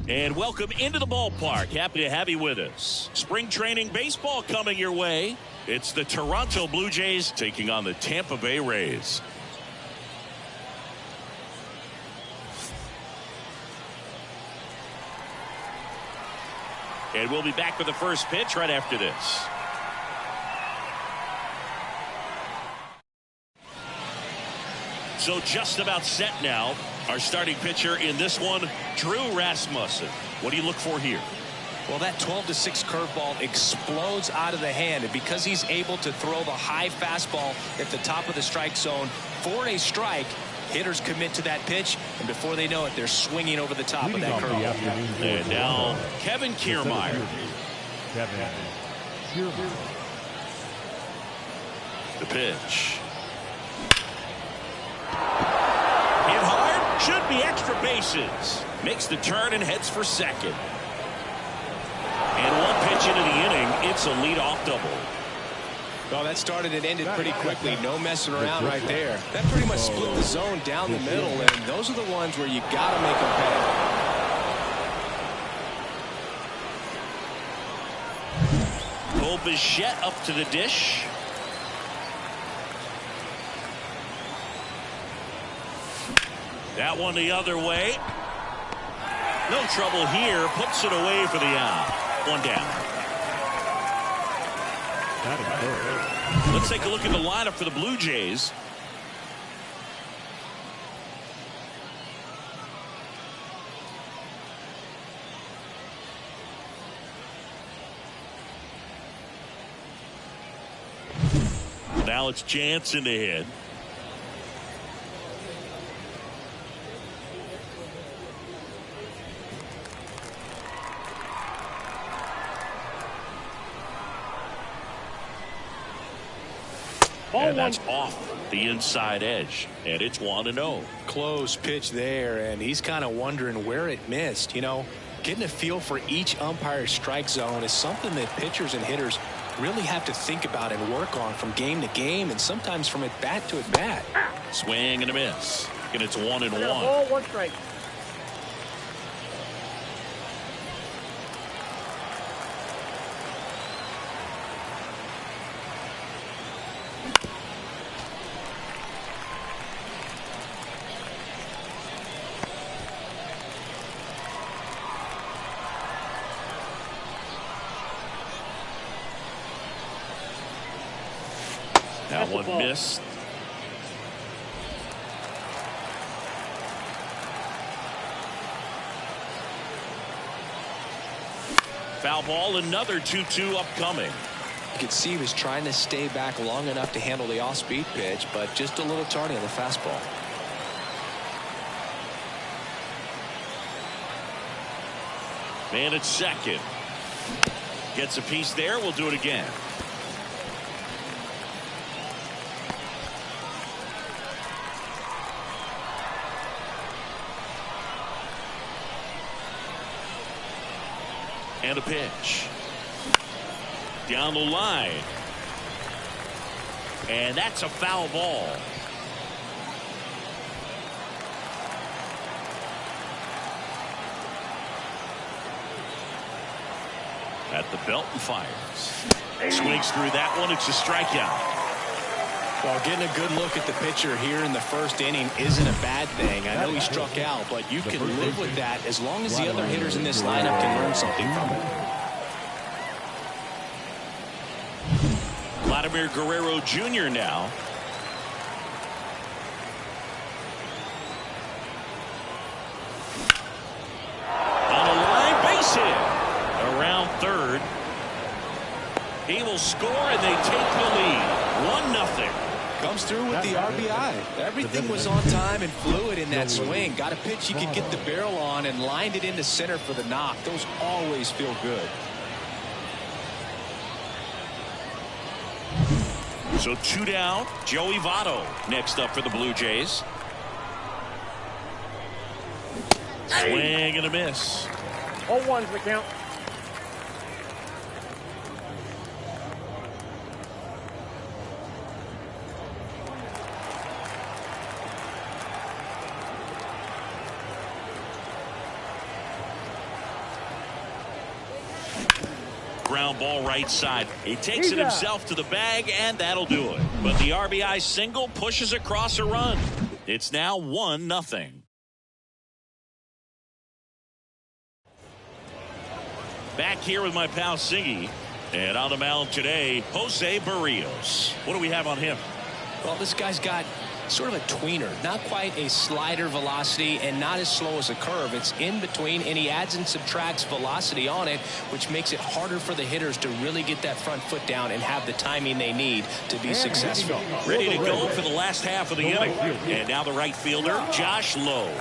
And welcome into the ballpark. Happy to have you with us. Spring training baseball coming your way. It's the Toronto Blue Jays taking on the Tampa Bay Rays. And we'll be back with the first pitch right after this. So just about set now. Our starting pitcher in this one, Drew Rasmussen. What do you look for here? Well, that 12-6 curveball explodes out of the hand, and because he's able to throw the high fastball at the top of the strike zone for a strike, hitters commit to that pitch, and before they know it, they're swinging over the top of that curveball. And now Kevin Kiermaier. The pitch. Hit hard, should be extra bases. Makes the turn and heads for second. And one pitch into the inning, it's a leadoff double. Well, that started and ended pretty quickly. No messing around right there. That pretty much split the zone down the middle, and those are the ones where you got to make them pay. Cole Bichette up to the dish. That one the other way. No trouble here. Puts it away for the out. One down. Let's take a look at the lineup for the Blue Jays. Now it's Jansen to hit. And that's off the inside edge, and it's 1-0. Close pitch there, and he's kind of wondering where it missed. You know, getting a feel for each umpire's strike zone is something that pitchers and hitters really have to think about and work on from game to game, and sometimes from at bat to at bat. Swing and a miss, and it's 1-1. Ball, one strike. That one missed. Foul ball, another 2-2 upcoming. You could see he was trying to stay back long enough to handle the off-speed pitch, but just a little tardy on the fastball. Man at second. Gets a piece there. We'll do it again. And a pitch. Down the line. And that's a foul ball. At the belt and fires. Swings through that one. It's a strikeout. Well, getting a good look at the pitcher here in the first inning isn't a bad thing. I know he struck out, but you can live with that as long as the other hitters in this lineup can learn something from it. Vladimir Guerrero Jr. now. On the line, base hit. Around third. He will score, and they take the lead. 1-0. Comes through with the RBI. Everything was on time and fluid in that swing. Got a pitch you could get the barrel on and lined it into center for the knock. Those always feel good. So 2 down. Joey Votto next up for the Blue Jays. Swing and a miss. 0-1's the count. ground ball right side. He takes it himself to the bag, and that'll do it. But the RBI single pushes across a run. It's now 1-0. Back here with my pal Siggy. And on the mound today, Jose Barrios. What do we have on him? Well, this guy's got sort of a tweener, not quite a slider velocity and not as slow as a curve. It's in between, and he adds and subtracts velocity on it, which makes it harder for the hitters to really get that front foot down and have the timing they need to be successful. Ready to go for the last half of the inning. And now the right fielder, Josh Lowe.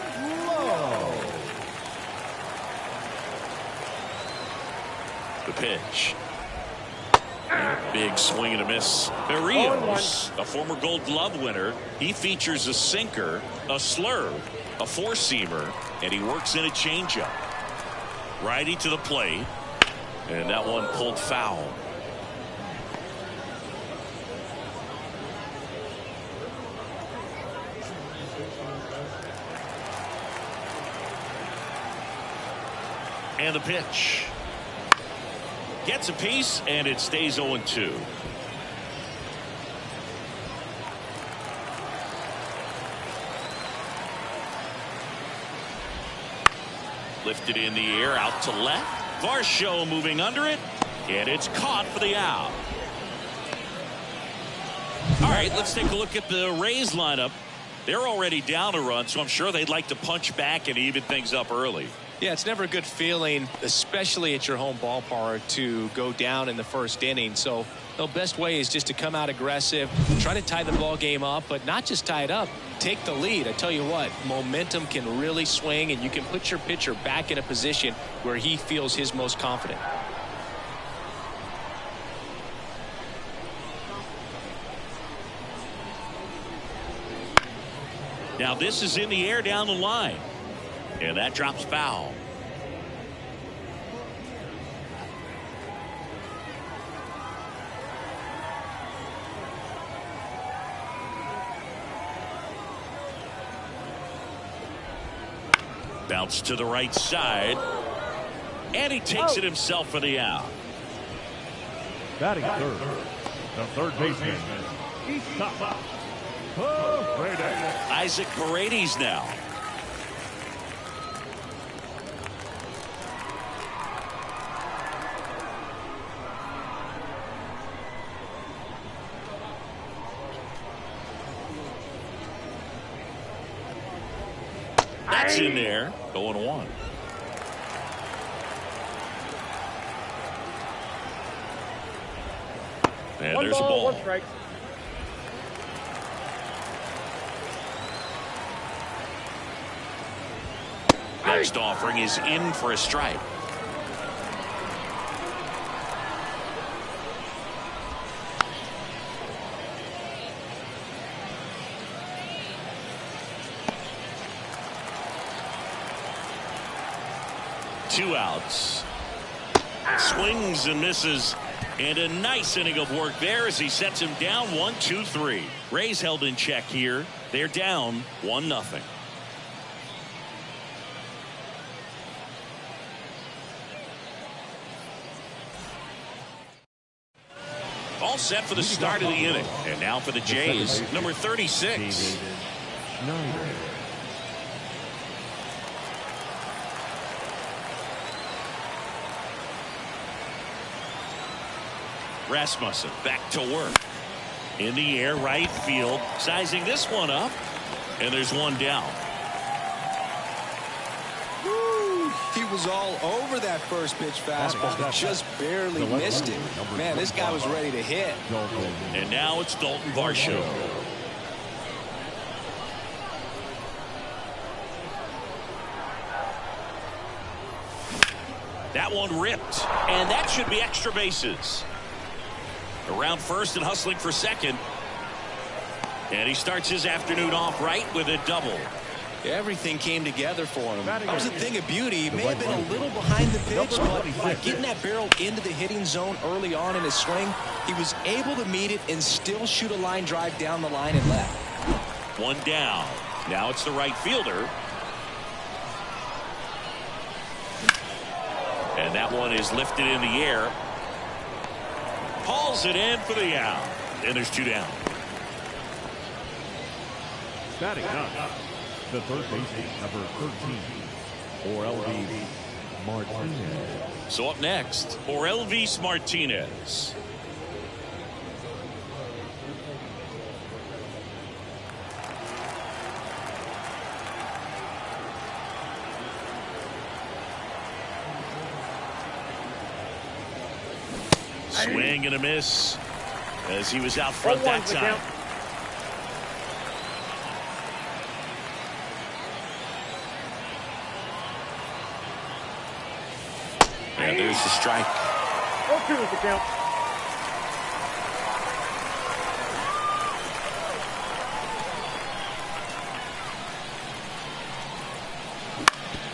The pitch. Big swing and a miss. Barrios, a former Gold Glove winner. He features a sinker, a slurve, a four-seamer, and he works in a changeup. Righty to the plate, and that one pulled foul. And the pitch. Gets a piece, and it stays 0-2. Lifted in the air, out to left. Varsho moving under it, and it's caught for the out. All right, let's take a look at the Rays lineup. They're already down a run, so I'm sure they'd like to punch back and even things up early. Yeah, it's never a good feeling, especially at your home ballpark, to go down in the first inning. So the best way is just to come out aggressive, try to tie the ball game up, but not just tie it up, take the lead. I tell you what, momentum can really swing, and you can put your pitcher back in a position where he feels his most confident. Now this is in the air down the line. And that drops foul. Bounce to the right side. And he takes it himself for the out. Batting third, the third baseman, Isaac Paredes now. That's in there. 0-1. And there's a ball. 1 strike. Next offering is in for a strike. Two outs. Swings and misses. And a nice inning of work there as he sets him down 1-2-3. Rays held in check here. They're down 1-0. All set for the start of the inning. And now for the Jays, number 36. Rasmussen back to work. In the air, right field. Sizing this one up. And there's one down. Woo! He was all over that first pitch fastball. Just barely missed it. Man, this guy was ready to hit. And now it's Dalton Varsho. That one ripped. And that should be extra bases. Around first and hustling for second. And he starts his afternoon off right with a double. Everything came together for him. That was a thing of beauty. He may have been a little behind the pitch, but by getting that barrel into the hitting zone early on in his swing, he was able to meet it and still shoot a line drive down the line and left. One down. Now it's the right fielder. And that one is lifted in the air. Hauls it in for the out. And there's 2 down. Batting ninth, the third baseman, number 13, Orelvis Martinez. So up next, Orelvis Martinez. Swing and a miss as he was out front that time. And there's the strike. 0-2 is the count.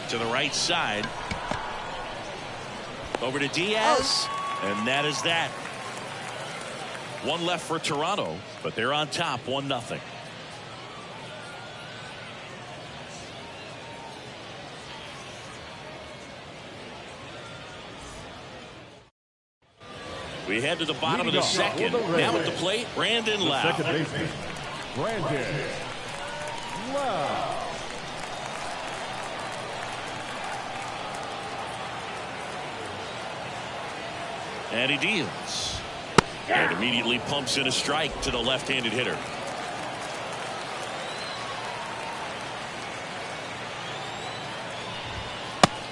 To the right side. Over to Diaz. And that is that. 1 left for Toronto, but they're on top 1-0. We head to the bottom of the second. Now at the plate, Brandon Lau. Second baseman, Brandon Lau. And he deals. And immediately pumps in a strike to the left-handed hitter.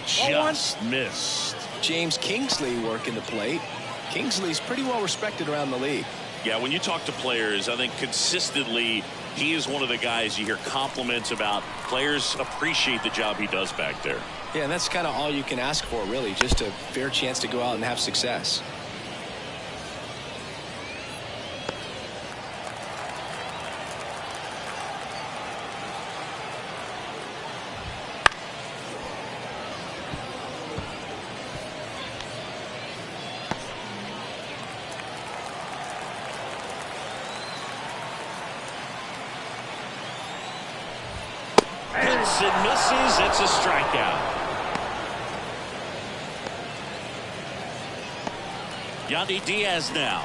Just missed. James Kingsley working the plate. Kingsley's pretty well respected around the league. Yeah, when you talk to players, I think consistently he is one of the guys you hear compliments about. Players appreciate the job he does back there. Yeah, and that's kind of all you can ask for, really, just a fair chance to go out and have success. Hits and misses. It's a strikeout. Yandy Diaz now.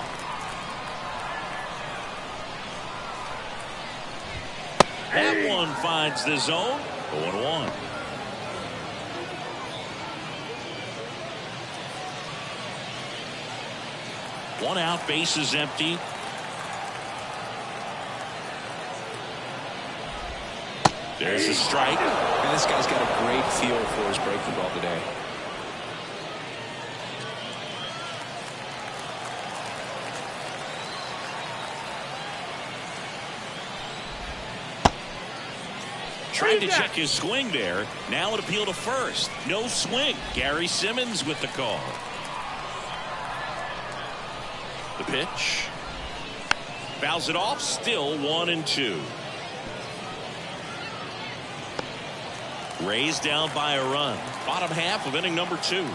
That one finds the zone. 0-1. One out, base is empty. There's a strike. And this guy's got a great feel for his breaking ball today. Trying to check his swing there. Now an appeal to first. No swing. Gary Simmons with the call. The pitch. Fouls it off. Still 1-2. Rays down by a run. Bottom half of inning number 2.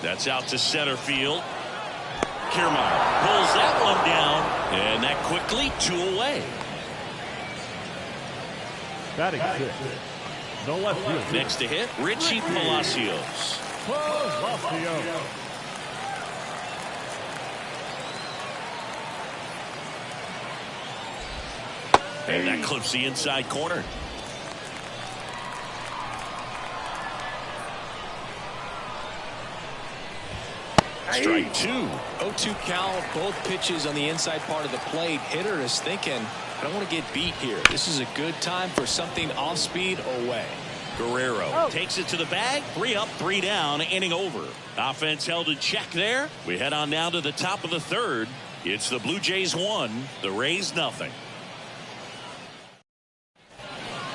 That's out to center field. Kiermaier pulls that one down, and that quickly 2 away. Batting 6, no left field. Next to hit, Richie Palacios. Palacios. And that clips the inside corner. Strike 2. 0-2 count, both pitches on the inside part of the plate. Hitter is thinking, I don't want to get beat here. This is a good time for something off speed away. Guerrero takes it to the bag. 3 up, 3 down, inning over. Offense held in check there. We head on now to the top of the third. It's the Blue Jays 1, the Rays 0.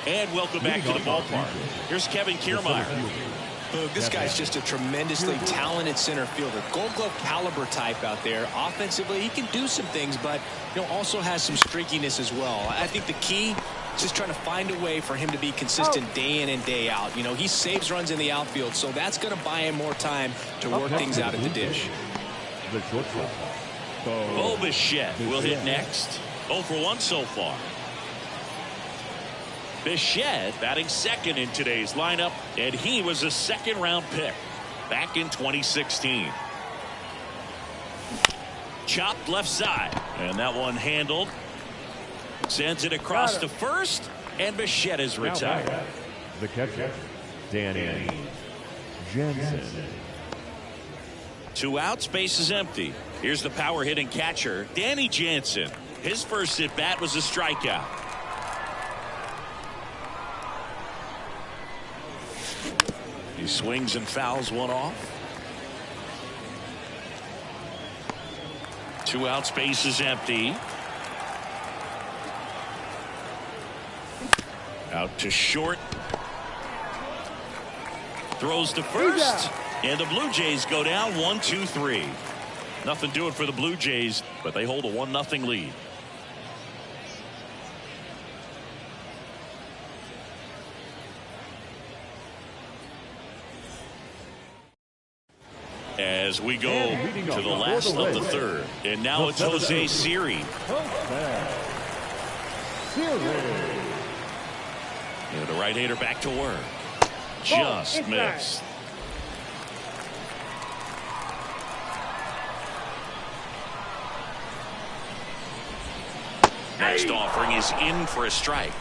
And welcome back to the ballpark. Here's Kevin Kiermaier. This guy's just a tremendously talented center fielder. Gold Glove caliber type out there. Offensively, he can do some things, but also has some streakiness as well. I think the key is just trying to find a way for him to be consistent day in and day out. He saves runs in the outfield, so that's going to buy him more time to work things out at the dish. The shortstop, Bo Bichette will hit next. 0 for 1 so far. Bichette batting second in today's lineup, and he was a second-round pick. back in 2016. Chopped left side, and that one handled. Sends it across to first, and Bichette is retired. The catcher, Danny Jansen. 2 outs, base is empty. Here's the power hitting catcher, Danny Jansen. His first at bat was a strikeout. He swings and fouls one off. 2 outs, base is empty. Out to short. Throws to first. And the Blue Jays go down 1-2-3. Nothing doing for the Blue Jays, but they hold a 1-0 lead. As we go to the last of the third. And now it's Jose Siri. And the right-hander back to work. Just missed. Next offering is in for a strike.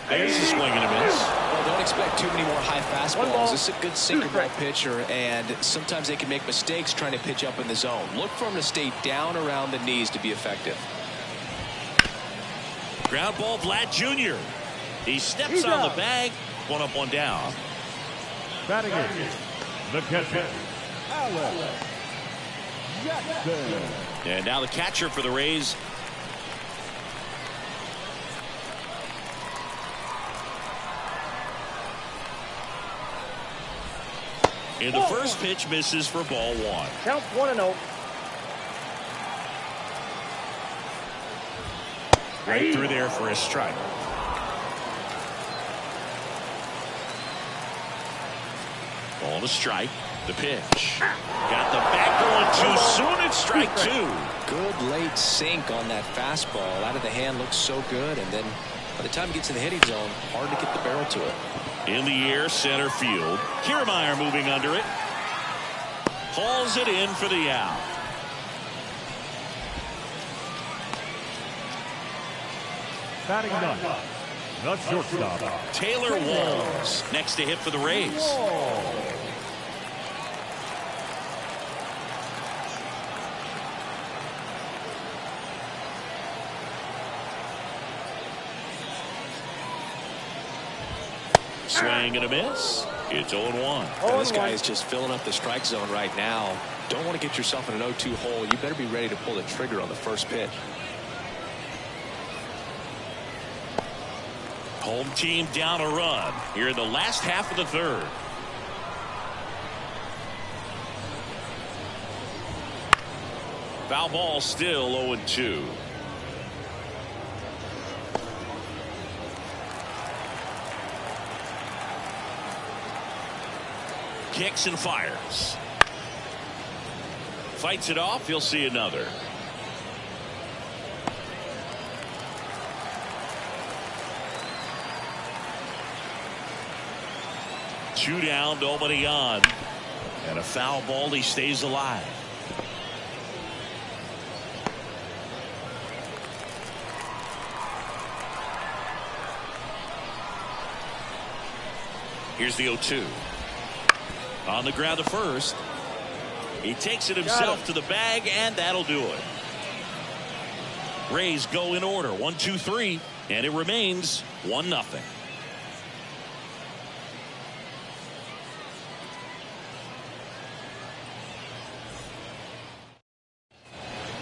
There's a swing and a miss. Well, don't expect too many more high fastballs. This is a good sinker ball pitcher, and sometimes they can make mistakes trying to pitch up in the zone. Look for him to stay down around the knees to be effective. Ground ball, Vlad Jr. He steps on the bag. 1 up, 1 down. Batting in, the catcher, Alex Jackson. And now the catcher for the Rays. And the first pitch misses for ball 1. Count 1-0. Right through there for a strike. Ball to strike. The pitch. Got the back going too soon. It's strike 2. Good late sink on that fastball. Out of the hand looks so good, and then by the time it gets in the hitting zone, hard to get the barrel to it. In the air, center field. Kiermaier moving under it. Hauls it in for the out. Batting ninth, the shortstop, Taylor Walls next to hit for the Rays. Swing and a miss. It's 0-1. Now, this guy is just filling up the strike zone right now. Don't want to get yourself in an 0-2 hole. You better be ready to pull the trigger on the first pitch. Home team down a run here in the last half of the third. Foul ball, still 0-2. Kicks and fires. Fights it off. You'll see another. Two down, nobody on. And a foul ball. He stays alive. Here's the 0-2. On the ground to first. He takes it himself to the bag, and that'll do it. Rays go in order. 1, 2, 3. And it remains 1-0.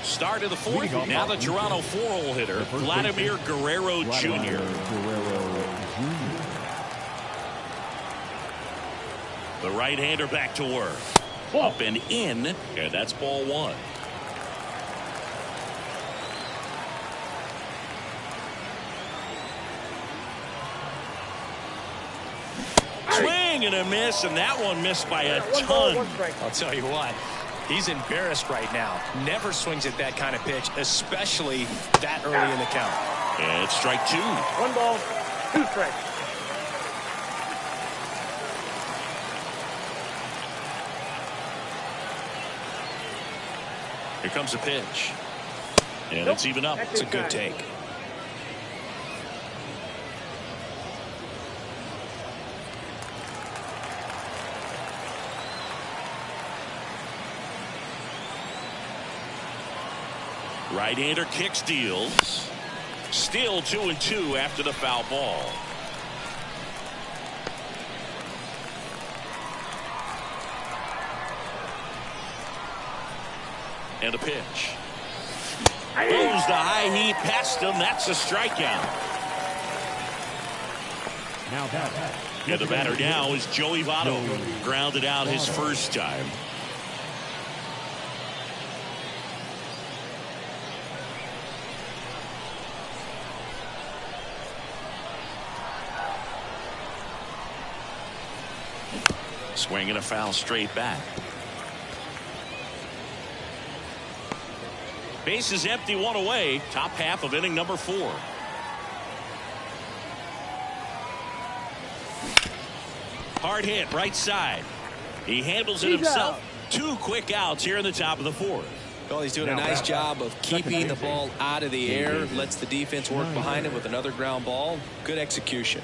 Start of the fourth. Now the Toronto 4-hole hitter, Vladimir Guerrero Jr. The right-hander back to work. Up and in, and that's ball 1. Swing and a miss, and that one missed by a ton. I'll tell you what, he's embarrassed right now. Never swings at that kind of pitch, especially that early in the count. And it's strike 2. 1 ball. 2 strikes. Here comes a pitch. And it's even up. It's a good take. Right-hander kicks, deals. Still 2-2 after the foul ball. And a pitch. Goes the high heat past him. That's a strikeout. Now batter. And the batter now is Joey Votto. Grounded out his first time. Swinging a foul straight back. Base is empty, 1 away. Top half of inning number 4. Hard hit, right side. He handles it himself. 2 quick outs here in the top of the 4th. Well, he's doing a nice job of keeping the ball out of the air. Lets the defense work behind it with another ground ball. Good execution.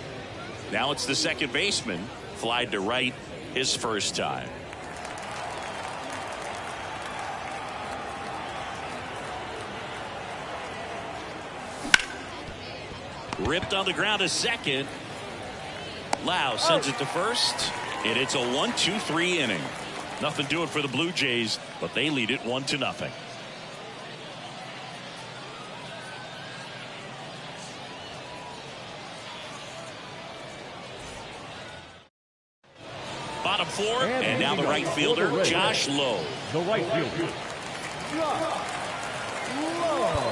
Now it's the second baseman. Flied to right his first time. Ripped on the ground to second. Lau sends it to first. And it's a 1-2-3 inning. Nothing doing for the Blue Jays, but they lead it 1-0. Bottom 4, and now the right fielder, Josh Lowe. The right fielder, Josh Lowe.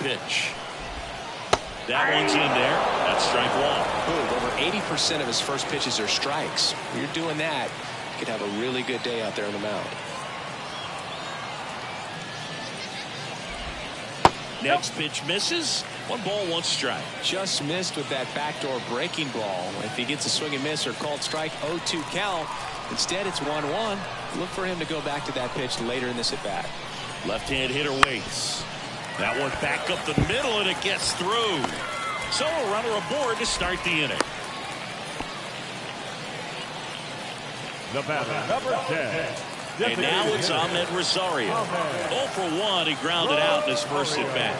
Pitch. That one's in there. That's strike 1. Over 80% of his first pitches are strikes. When you're doing that, you could have a really good day out there on the mound. Next pitch misses. 1 ball, 1 strike. Just missed with that backdoor breaking ball. If he gets a swing and miss or called strike, 0-2 count. Instead, it's 1-1. Look for him to go back to that pitch later in this at bat. Left-hand hitter waits. That one back up the middle, and it gets through. So a runner aboard to start the inning. The batter, number 10. And now it's Ahmed Rosario. 0 for 1. He grounded out in his first at bat.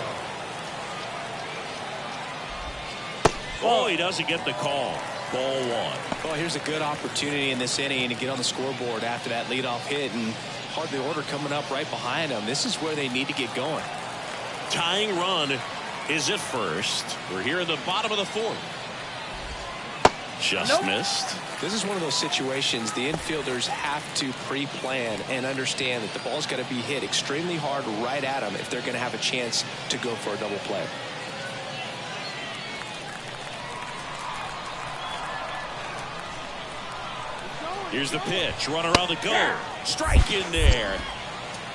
Oh, he doesn't get the call. Ball 1. Well, here's a good opportunity in this inning to get on the scoreboard after that leadoff hit, and part of the order coming up right behind them. This is where they need to get going. Tying run is at first. We're here in the bottom of the 4th. Just missed. This is one of those situations the infielders have to pre-plan and understand that the ball's got to be hit extremely hard right at them if they're going to have a chance to go for a double play. Here's the pitch. Runner on the go. Strike in there.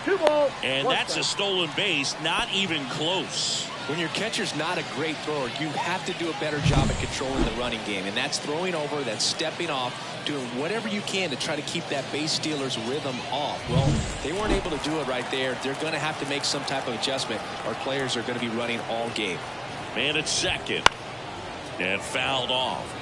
2 balls. And that's a stolen base. Not even close. When your catcher's not a great thrower, you have to do a better job at controlling the running game. And that's throwing over, that's stepping off, doing whatever you can to try to keep that base stealer's rhythm off. Well, they weren't able to do it right there. They're going to have to make some type of adjustment. Our players are going to be running all game. Man at second. And fouled off.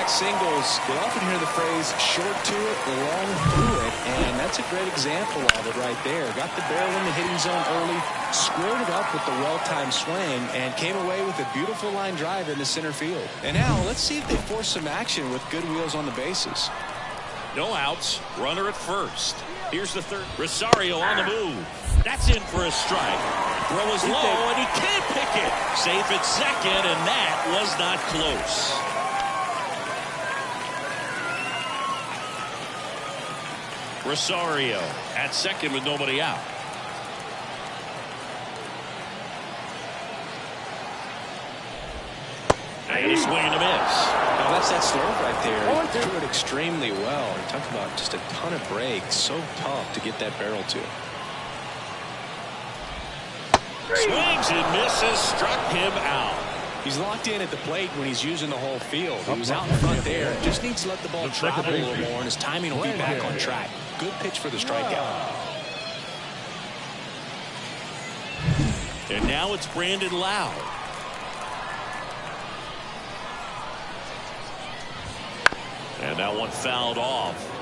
hit singles, you'll often hear the phrase short to it, long through it, and that's a great example of it right there. Got the barrel in the hitting zone early, squared it up with the well-timed swing, and came away with a beautiful line drive in the center field. And now let's see if they force some action with good wheels on the bases. No outs, runner at first. Here's the third. Rosario on the move. That's in for a strike. Throw is low, and he can't pick it. Safe at second, and that was not close. Rosario at second with nobody out. And a swing and a miss. Now that's that slurve right there. He threw it extremely well. We're talking about just a ton of breaks. So tough to get that barrel to. Swings and misses, struck him out. He's locked in at the plate when he's using the whole field. He was out in front there. Just needs to let the ball travel a little more, and his timing will be back on track. Good pitch for the strikeout. And now it's Brandon Lowe. And that one fouled off.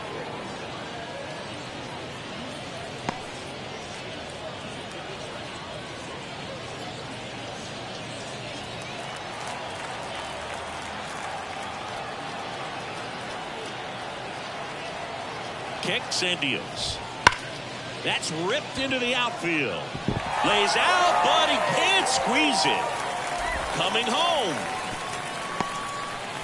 Kicks and deals. That's ripped into the outfield. Lays out, but he can't squeeze it. Coming home.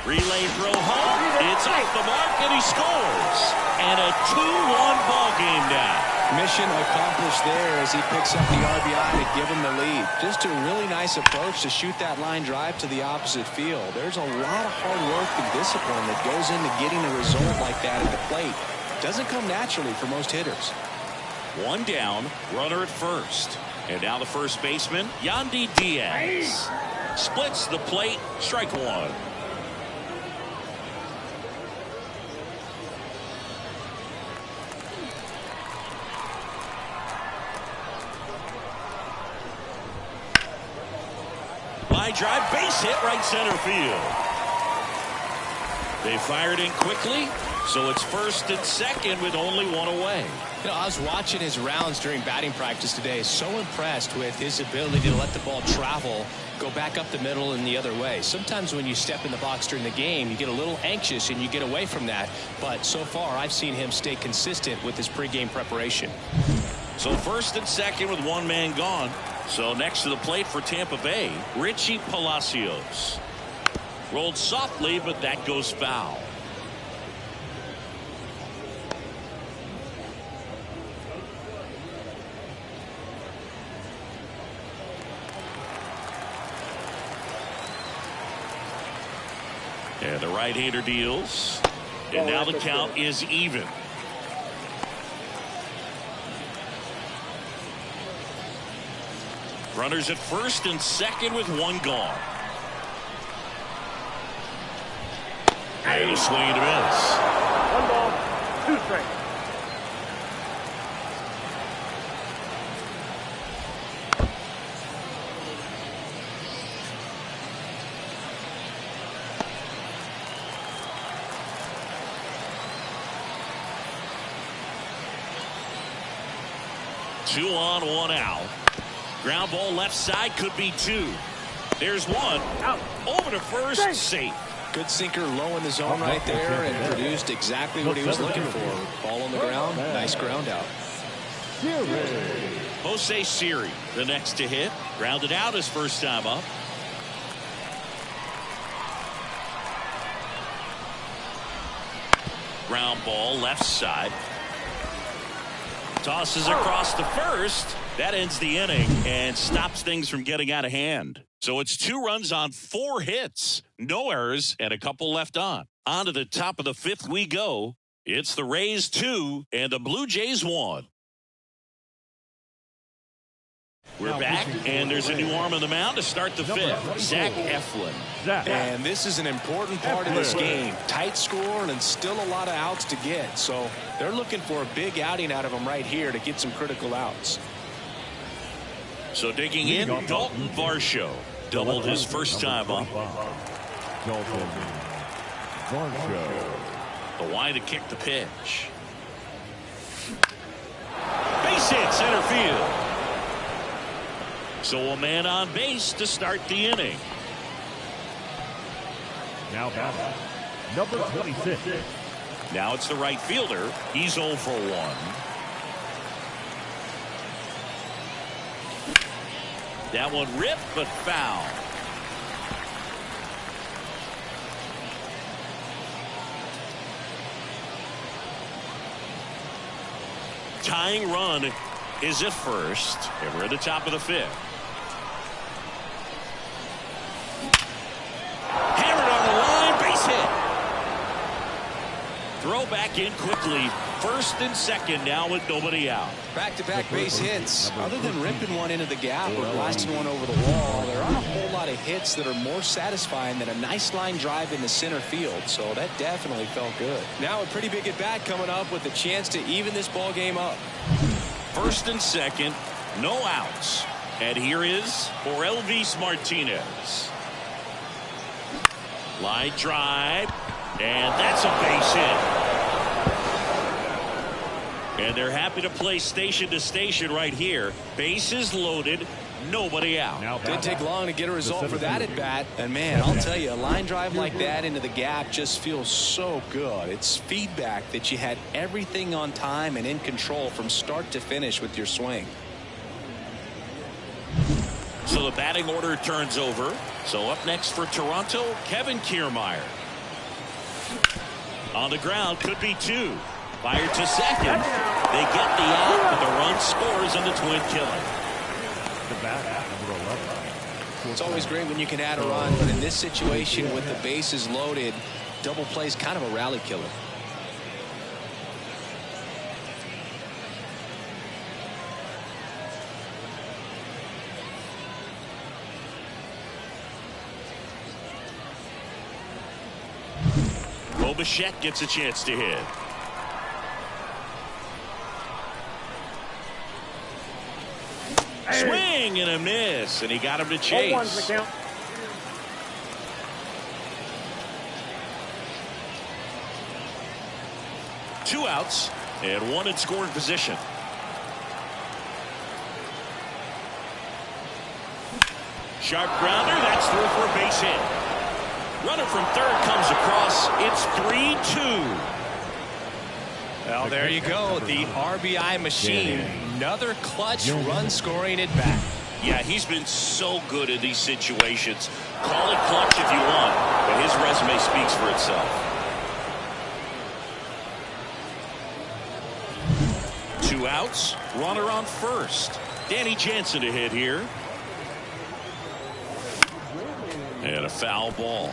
Relay throw home. It's off the mark, and he scores. And a 2-1 ball game now. Mission accomplished there as he picks up the RBI to give him the lead. Just a really nice approach to shoot that line drive to the opposite field. There's a lot of hard work and discipline that goes into getting a result like that at the plate. Doesn't come naturally for most hitters. One down, runner at first. And now the first baseman, Yandy Diaz. Splits the plate, strike one. Line drive, base hit, right center field. They fired in quickly, so it's first and second with only one away. You know, I was watching his rounds during batting practice today. So impressed with his ability to let the ball travel, go back up the middle and the other way. Sometimes when you step in the box during the game, you get a little anxious and you get away from that. But so far, I've seen him stay consistent with his pregame preparation. So first and second with one man gone. So next to the plate for Tampa Bay, Richie Palacios. Rolled softly, but that goes foul. And the right-hander deals. And now the count is even. Runners at first and second with one gone. And a swing and a miss. 1 ball, 2 strikes. Two on, one out. Ground ball left side, could be two. There's one. Out. Over to first, safe. Good sinker low in the zone right there and produced exactly what he was looking for. Ball on the ground, nice ground out. Jose Siri, the next to hit. Grounded out his first time up. Ground ball left side. Tosses across the first. That ends the inning and stops things from getting out of hand. So it's 2 runs on 4 hits, no errors, and a couple left on. On to the top of the 5th we go. It's the Rays 2 and the Blue Jays 1. We're back, and there's a new arm on the mound to start the 5th. Zach Eflin. And this is an important part of this game. Tight score and still a lot of outs to get. So they're looking for a big outing out of him right here to get some critical outs. So digging in, Dalton Varsho doubled his first time up. The wide to kick the pitch. Base hit center field. So a man on base to start the inning. Now batting, number 26. Now it's the right fielder. He's 0 for 1. That one ripped but foul. Tying run is at first, and we're at the top of the 5th. Hammered on the line, base hit. Throw back in quickly. First and second now with nobody out. Back-to-back base hits. Other than ripping one into the gap or blasting one over the wall, there aren't a whole lot of hits that are more satisfying than a nice line drive in the center field. So that definitely felt good. Now a pretty big at-bat coming up with a chance to even this ball game up. First and second, no outs. And here is for Elvis Martinez. Line drive, and that's a base hit. And they're happy to play station to station right here. Bases loaded, nobody out. Didn't take long to get a result for that at bat. And man, I'll tell you, a line drive like that into the gap just feels so good. It's feedback that you had everything on time and in control from start to finish with your swing. So the batting order turns over. So up next for Toronto, Kevin Kiermaier. On the ground, could be 2. Fired to second. They get the out, but the run scores on the twin killer. The bat, number 11. It's always great when you can add a run, but in this situation with the bases loaded, double play is kind of a rally killer. Bichette gets a chance to hit. Swing and a miss, and he got him to chase. 0-1's the count. Two outs and one in scoring position. Sharp grounder, that's through for a base hit. Runner from third comes across. It's 3-2. Well, there you go. The RBI machine. Another clutch run scoring at bat. Yeah, he's been so good in these situations. Call it clutch if you want, but his resume speaks for itself. Two outs, runner on first. Danny Jansen to hit here. And a foul ball.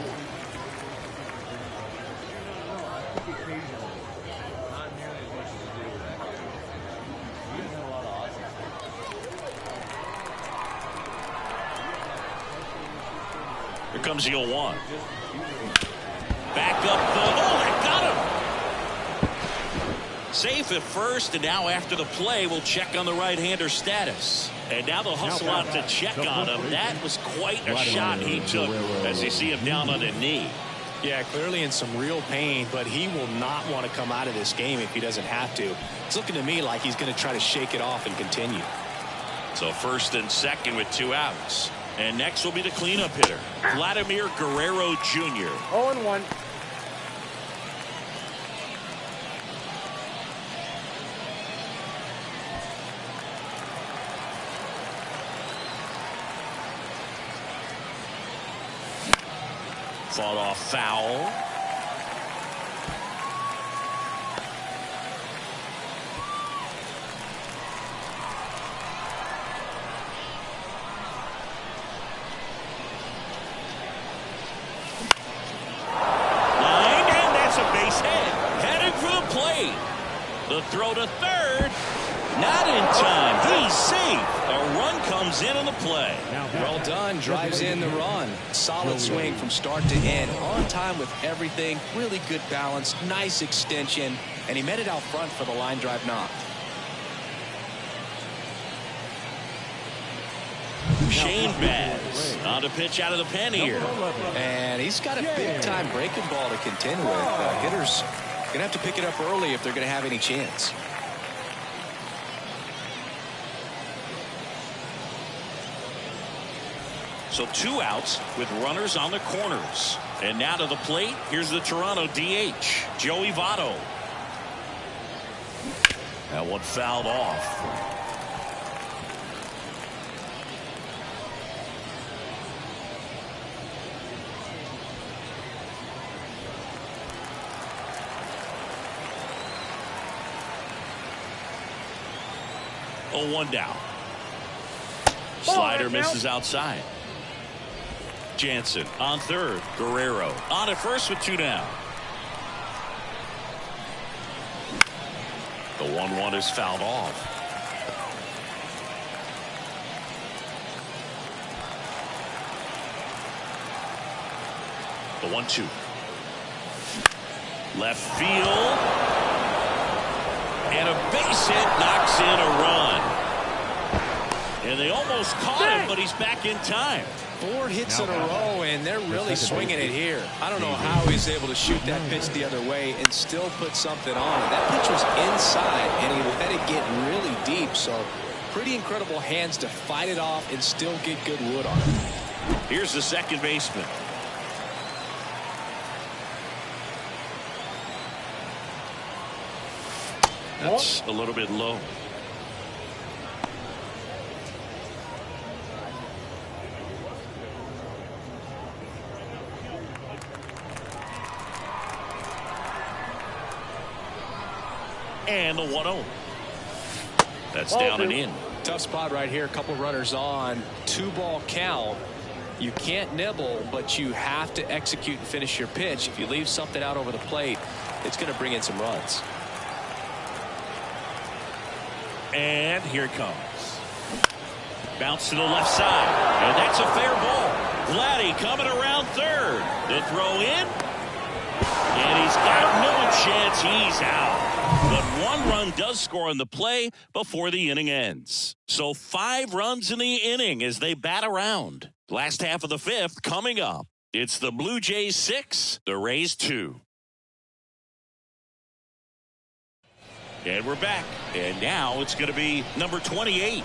Here comes the 0-1. Back up the... Oh, that got him! Safe at first, and now after the play, we'll check on the right-hander status. And now they'll hustle out to check on him. That was quite a shot he took as you see him down on the knee. Yeah, clearly in some real pain, but he will not want to come out of this game if he doesn't have to. It's looking to me like he's going to try to shake it off and continue. So first and second with two outs. And next will be the cleanup hitter, Vladimir Guerrero Jr. 0-1. Fought off foul. Line, and that's a base hit. Heading for the plate. The throw to third. Not in time. He's safe. A run comes in on the play. Well done. Drives in the run. Solid swing from start to end. On time with everything. Really good balance. Nice extension. And he met it out front for the line drive knock. Shane Baz on the pitch out of the pen here. And he's got a big-time breaking ball to contend with. Hitters going to have to pick it up early if they're going to have any chance. So 2 outs with runners on the corners. And now to the plate, here's the Toronto DH, Joey Votto. That one fouled off. Oh, 1 down. Slider misses outside. Jansen on third. Guerrero on at first with 2 down. The 1-1 is fouled off. The 1-2. Left field. And a base hit knocks in a run. And they almost caught him, but he's back in time. 4 hits in a row, and they're really swinging it here. I don't know how he's able to shoot that pitch the other way and still put something on it. That pitch was inside, and he let it get really deep. So pretty incredible hands to fight it off and still get good wood on it. Here's the second baseman. That's a little bit low. And the 1-0. That's down and in. Tough spot right here. A couple runners on. 2-ball count. You can't nibble, but you have to execute and finish your pitch. If you leave something out over the plate, it's going to bring in some runs. And here it comes. Bounce to the left side. And that's a fair ball. Vladdy coming around third. The throw in. And he's got no chance. He's out. But 1 run does score on the play before the inning ends. So 5 runs in the inning as they bat around. Last half of the 5th coming up. It's the Blue Jays 6, the Rays 2. And we're back. And now it's going to be number 28.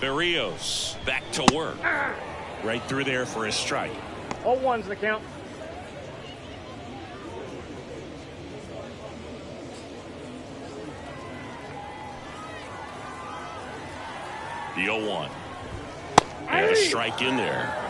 Berrios back to work. Right through there for a strike. 0-1's the count. The 0-1. And a strike in there.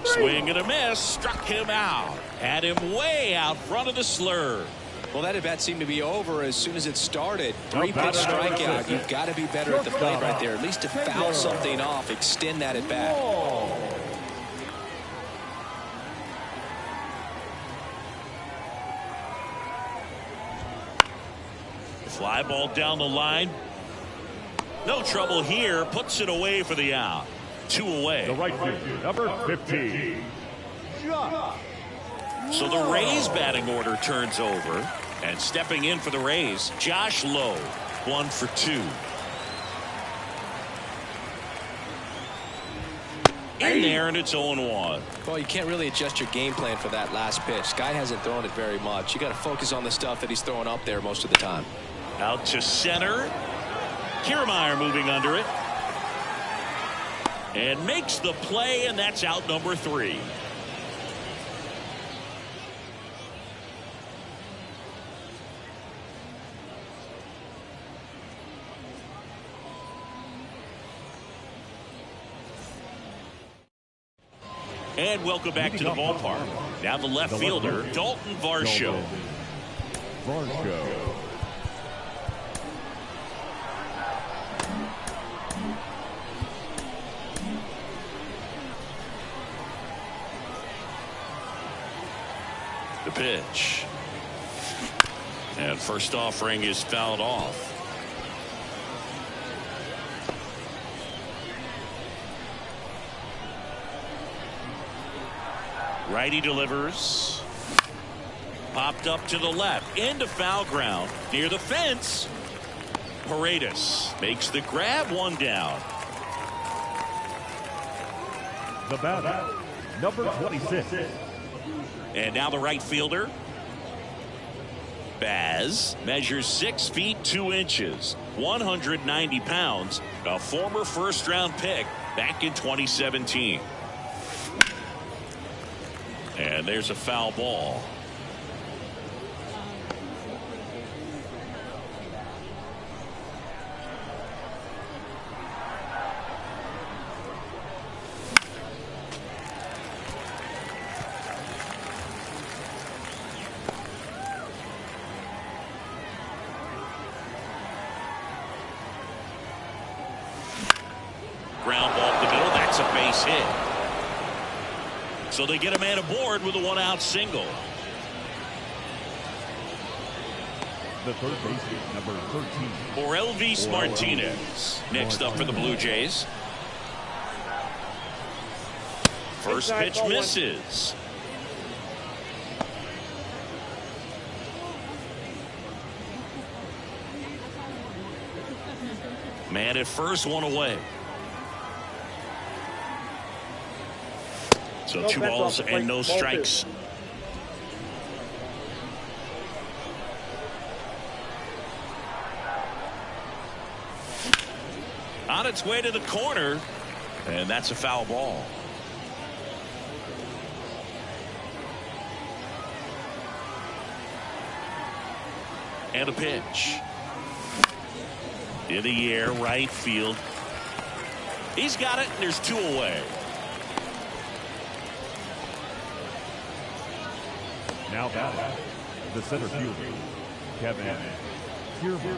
Swing and a miss. Struck him out. Had him way out front of the slur. Well, that at bat seemed to be over as soon as it started. 3-pitch strikeout. You've got to be better at the plate right there. At least to foul something off, extend that at bat. Fly ball down the line. No trouble here. Puts it away for the out. 2 away. The right fielder, number 15. So the Rays batting order turns over. And stepping in for the Rays, Josh Lowe. 1 for 2. In there, and it's 0-1. Well, you can't really adjust your game plan for that last pitch. Guy hasn't thrown it very much. You got to focus on the stuff that he's throwing up there most of the time. Out to center. Kiermaier moving under it. And makes the play, and that's out number 3. And welcome back to the ballpark. Now the left fielder, Dalton Varsho. The pitch. And first offering is fouled off. Righty delivers. Popped up to the left. Into foul ground. Near the fence. Paredes makes the grab. One down. The batter, number 26. And now the right fielder. Baz measures 6 feet 2 inches, 190 pounds, a former first-round pick back in 2017. And there's a foul ball. Ground ball up the middle. That's a base hit. So they get a man aboard with a 1-out single. The third baseman, number 13. Or Elvis Martinez. Next up for the Blue Jays. First pitch misses. Man at first, one away. So 2 balls and no strikes. On its way to the corner, and that's a foul ball. And a pitch. In the air, right field. He's got it, and there's 2 away. Now batting, the center fielder, Kevin Kiermaier.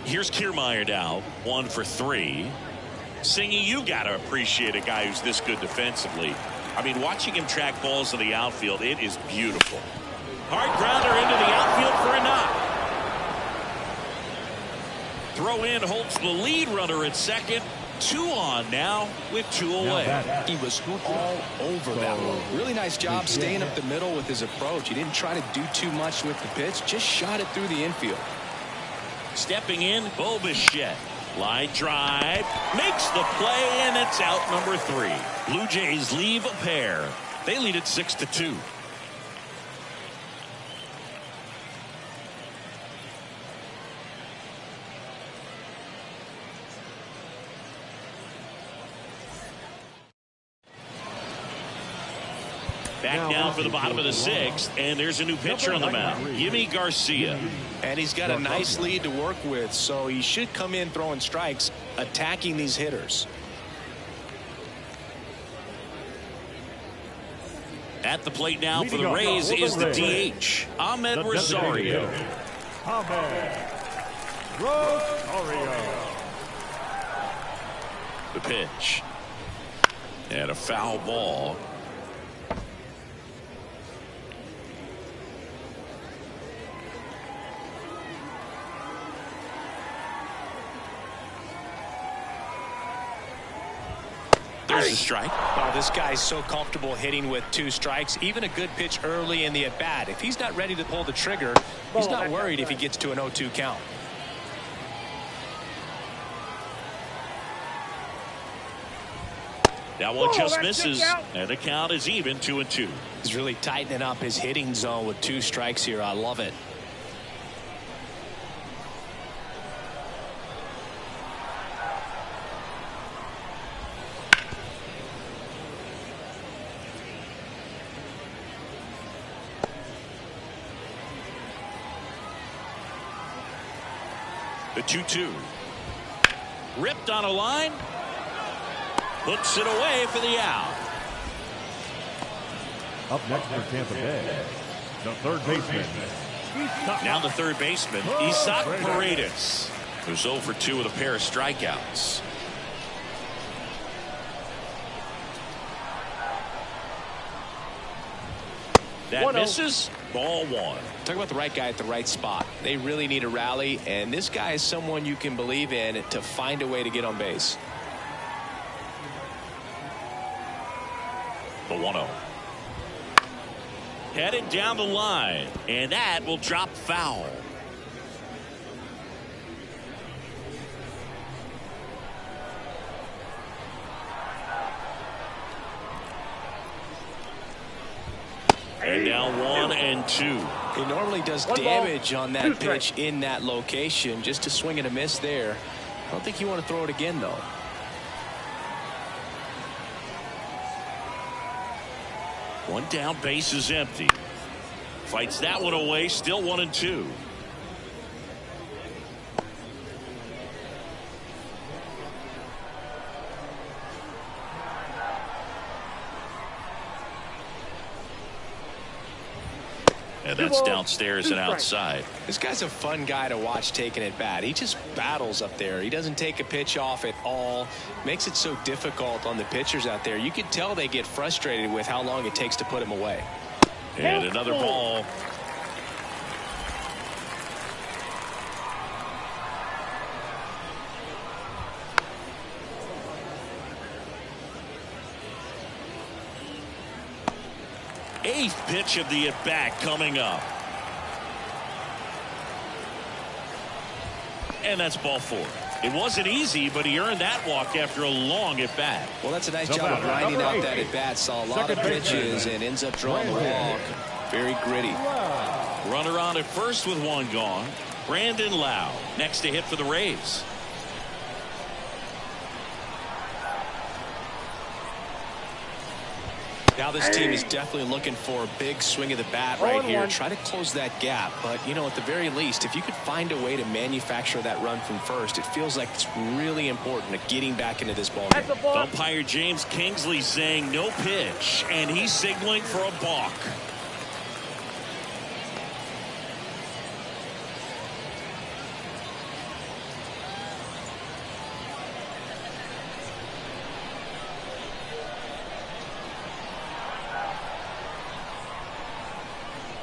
Here's Kiermaier now, 1 for 3. Singy, you got to appreciate a guy who's this good defensively. I mean, watching him track balls in the outfield, it is beautiful. Hard grounder into the outfield for a knock. Throw in holds the lead runner at second. 2 on now with 2 away. He was all over that one. Really nice job staying up the middle with his approach. He didn't try to do too much with the pitch, just shot it through the infield. Stepping in, Bo Bichette. Line drive, makes the play, and it's out number 3. Blue Jays leave a pair. They lead it 6-2. Back down for the bottom of the 6th, and there's a new pitcher on the mound, Yimi Garcia. And he's got a nice lead to work with, so he should come in throwing strikes, attacking these hitters. At the plate now for the Rays is the DH, Ahmed Rosario. Ahmed Rosario. The pitch. And a foul ball. There's a strike. Oh, this guy's so comfortable hitting with 2 strikes. Even a good pitch early in the at-bat. If he's not ready to pull the trigger, he's not worried if he gets to an 0-2 count. That one just misses, and the count is even 2-2. He's really tightening up his hitting zone with 2 strikes here. I love it. The 2-2. Ripped on a line. Hooks it away for the out. Up next for Tampa Bay, the third baseman. Now the third baseman, Isaac Paredes, who's 0 for 2 with a pair of strikeouts. That misses. Ball 1. Talk about the right guy at the right spot. They really need a rally, and this guy is someone you can believe in to find a way to get on base. The 1-0. Headed down the line, and that will drop foul. And now 1-2. He normally does damage on that pitch in that location. Just a swing and a miss there. I don't think you want to throw it again, though. One down, base is empty. Fights that one away, still 1-2. And that's downstairs and outside. This guy's a fun guy to watch taking at bat. He just battles up there. He doesn't take a pitch off at all. Makes it so difficult on the pitchers out there. You can tell they get frustrated with how long it takes to put him away. And another ball. Eighth pitch of the at-bat coming up. And that's ball 4. It wasn't easy, but he earned that walk after a long at-bat. Well, that's a nice job of grinding out that at-bat. Saw a lot of pitches and ends up drawing the walk. Very gritty. Runner on at first with one gone. Brandon Lau next to hit for the Rays. Now this team is definitely looking for a big swing of the bat right here. Try to close that gap. But, you know, at the very least, if you could find a way to manufacture that run from first, it feels like it's really important to getting back into this ball game. Umpire James Kingsley saying no pitch, and he's signaling for a balk.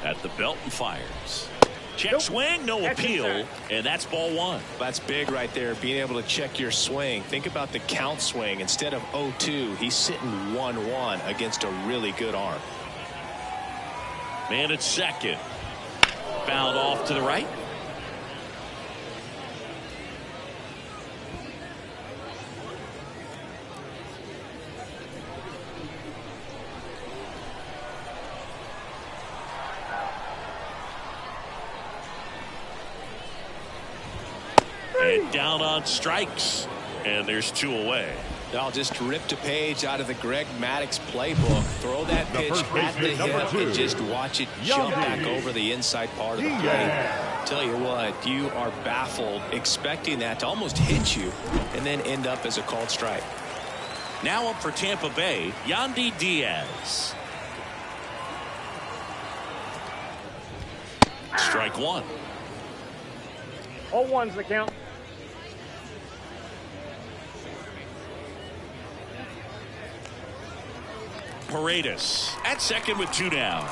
At the belt and fires. Check swing, no appeal, and that's ball 1. That's big right there, being able to check your swing. Think about the count swing. Instead of 0-2, he's sitting 1-1 against a really good arm. Man at second. Fouled off to the right. And down on strikes, and there's 2 away. I'll just ripped a page out of the Greg Maddux playbook. Throw that pitch at the hip and just watch it jump back over the inside part of the plate. Tell you what, you are baffled expecting that to almost hit you and then end up as a called strike. Now up for Tampa Bay, Yandy Diaz. Strike 1. 0-1's the count. Paredes at second with 2 down.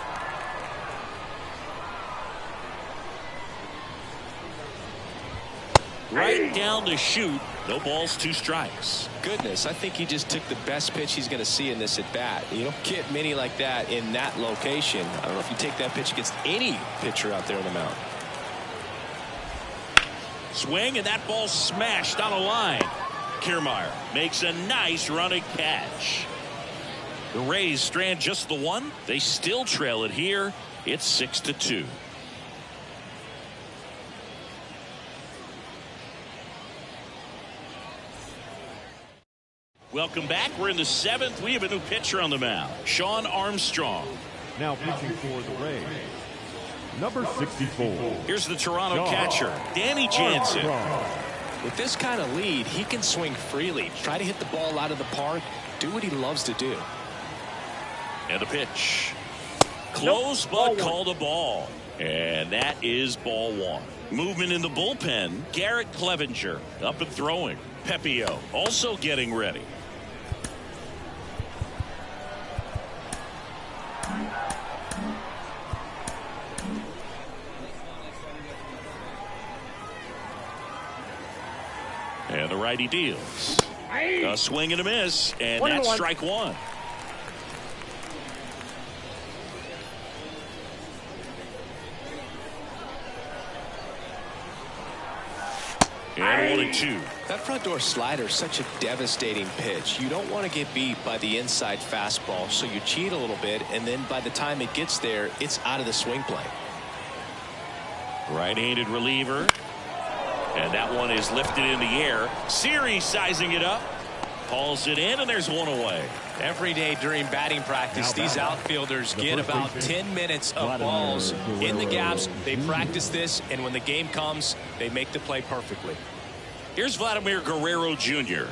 Right down to shoot. No balls, 2 strikes. Goodness, I think he just took the best pitch he's going to see in this at bat. You don't get many like that in that location. I don't know if you take that pitch against any pitcher out there on the mound. Swing, and that ball smashed on a line. Kiermaier makes a nice running catch. The Rays strand just the 1. They still trail it here. It's 6-2. Welcome back. We're in the 7th. We have a new pitcher on the mound, Sean Armstrong. Now pitching for the Rays, number 64. Here's the Toronto catcher, Danny Jansen. With this kind of lead, he can swing freely, try to hit the ball out of the park, do what he loves to do. And the pitch. Close, but called a ball. And that is ball 1. Movement in the bullpen. Garrett Clevenger up and throwing. Pepio also getting ready. And the righty deals. A swing and a miss, and that's strike 1. And 1-2. That front door slider is such a devastating pitch. You don't want to get beat by the inside fastball, so you cheat a little bit, and then by the time it gets there, it's out of the swing plane. Right-handed reliever. And that one is lifted in the air. Series sizing it up. Hauls it in, and there's one away. Every day during batting practice, these outfielders get about 10 minutes of balls in the gaps. They practice this, and when the game comes, they make the play perfectly. Here's Vladimir Guerrero Jr.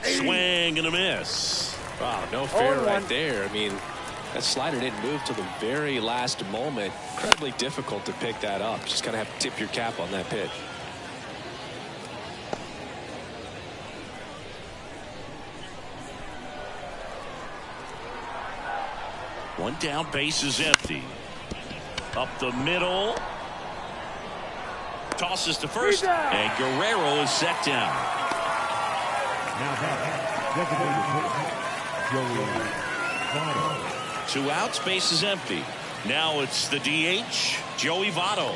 Swing and a miss. Wow, no fair right there. I mean, that slider didn't move till the very last moment. Incredibly difficult to pick that up. Just kind of have to tip your cap on that pitch. One down, base is empty. Up the middle. Tosses to first, and Guerrero is set down. Now designated Joey Votto. 2 outs, base is empty. Now it's the DH, Joey Votto.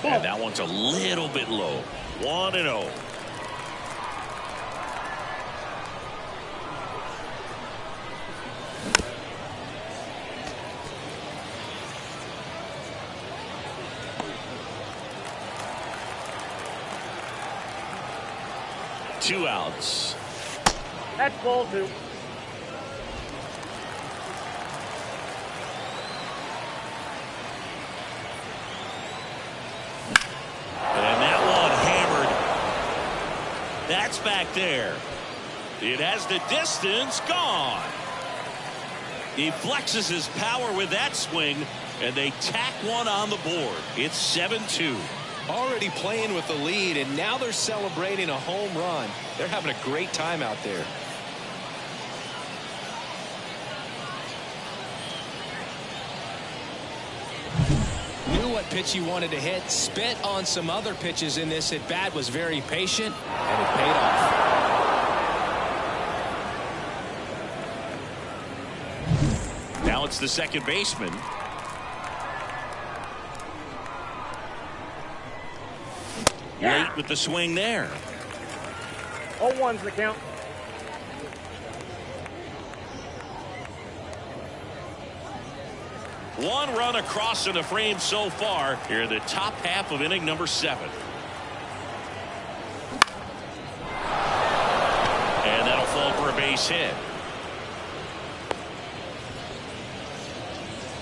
And that one's a little bit low. 1-0. Two outs. That's ball 2. And that one hammered. That's back there. It has the distance, gone. He flexes his power with that swing, and they tack one on the board. It's 7-2. Already playing with the lead, and now they're celebrating a home run. They're having a great time out there. Knew what pitch he wanted to hit. Spent on some other pitches in this at bat. Was very patient, and it paid off. Now it's the second baseman. Late with the swing there. 0-1's the count. One run across in the frame so far here in the top half of inning number 7. And that'll fall for a base hit.